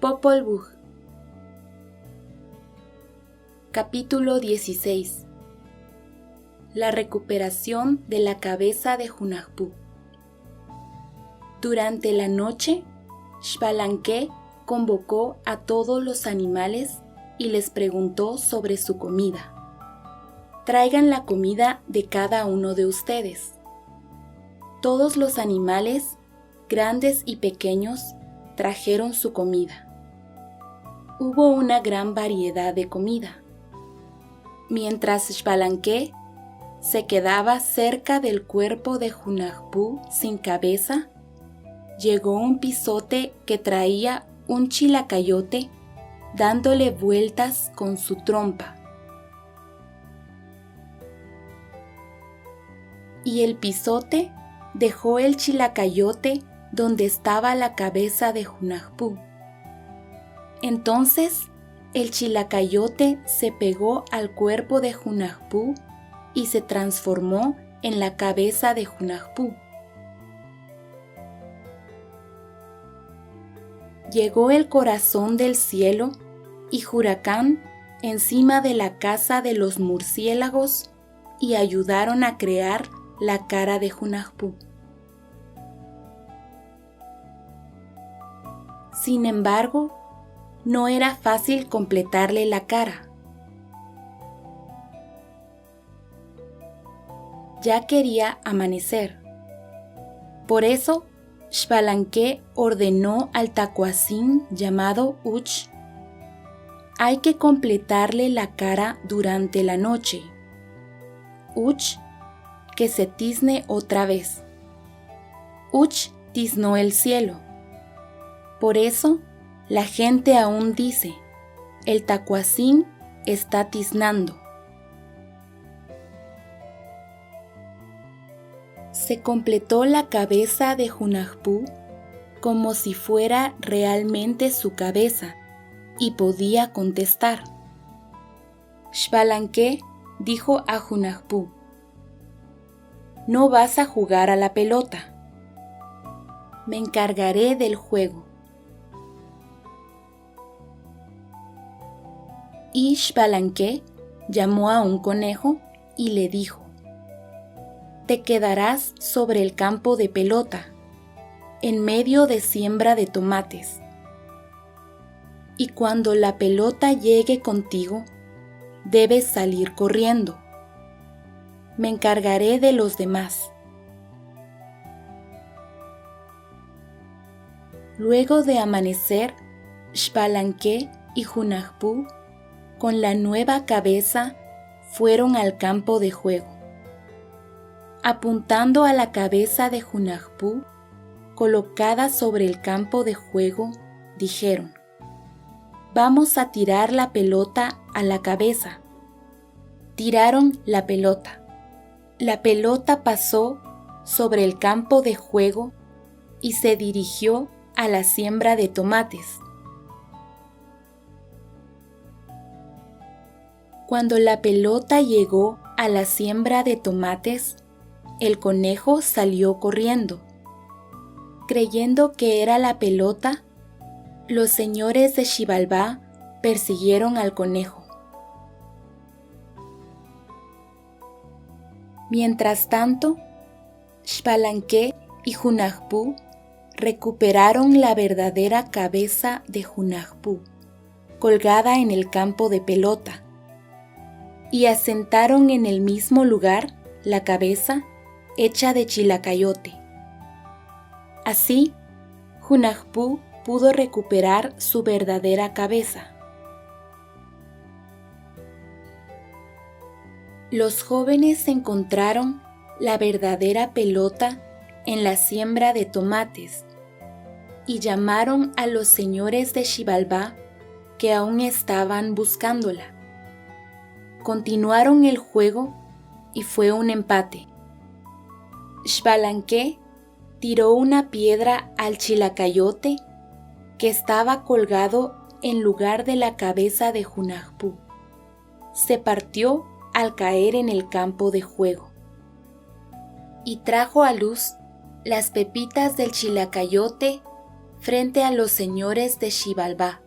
Popol Vuh. Capítulo 16. La recuperación de la cabeza de Hunahpu. Durante la noche, Xbalanque convocó a todos los animales y les preguntó sobre su comida. Traigan la comida de cada uno de ustedes. Todos los animales, grandes y pequeños, trajeron su comida. Hubo una gran variedad de comida. Mientras Xbalanque se quedaba cerca del cuerpo de Hunahpu sin cabeza, llegó un pisote que traía un chilacayote dándole vueltas con su trompa. Y el pisote dejó el chilacayote donde estaba la cabeza de Hunahpu. Entonces el chilacayote se pegó al cuerpo de Hunahpu y se transformó en la cabeza de Hunahpu. Llegó el corazón del cielo y Huracán encima de la casa de los murciélagos y ayudaron a crear la cara de Hunahpu. Sin embargo, no era fácil completarle la cara. Ya quería amanecer. Por eso, Xbalanque ordenó al tacuacín llamado Uch: hay que completarle la cara durante la noche. Uch, que se tizne otra vez. Uch tiznó el cielo. Por eso, la gente aún dice: el tacuacín está tiznando. Se completó la cabeza de Hunahpu como si fuera realmente su cabeza y podía contestar. Xbalanque dijo a Hunahpu: no vas a jugar a la pelota. Me encargaré del juego. Y Xbalanque llamó a un conejo y le dijo: te quedarás sobre el campo de pelota, en medio de siembra de tomates. Y cuando la pelota llegue contigo, debes salir corriendo. Me encargaré de los demás. Luego de amanecer, Xbalanque y Hunahpu, con la nueva cabeza, fueron al campo de juego. Apuntando a la cabeza de Hunahpu, colocada sobre el campo de juego, dijeron: vamos a tirar la pelota a la cabeza. Tiraron la pelota. La pelota pasó sobre el campo de juego y se dirigió a la siembra de tomates. Cuando la pelota llegó a la siembra de tomates, el conejo salió corriendo. Creyendo que era la pelota, los señores de Xibalbá persiguieron al conejo. Mientras tanto, Xbalanque y Hunahpu recuperaron la verdadera cabeza de Hunahpu, colgada en el campo de pelota, y asentaron en el mismo lugar la cabeza hecha de chilacayote. Así, Hunahpu pudo recuperar su verdadera cabeza. Los jóvenes encontraron la verdadera pelota en la siembra de tomates y llamaron a los señores de Xibalbá que aún estaban buscándola. Continuaron el juego y fue un empate. Xbalanque tiró una piedra al chilacayote que estaba colgado en lugar de la cabeza de Hunahpu. Se partió al caer en el campo de juego y trajo a luz las pepitas del chilacayote frente a los señores de Xibalbá.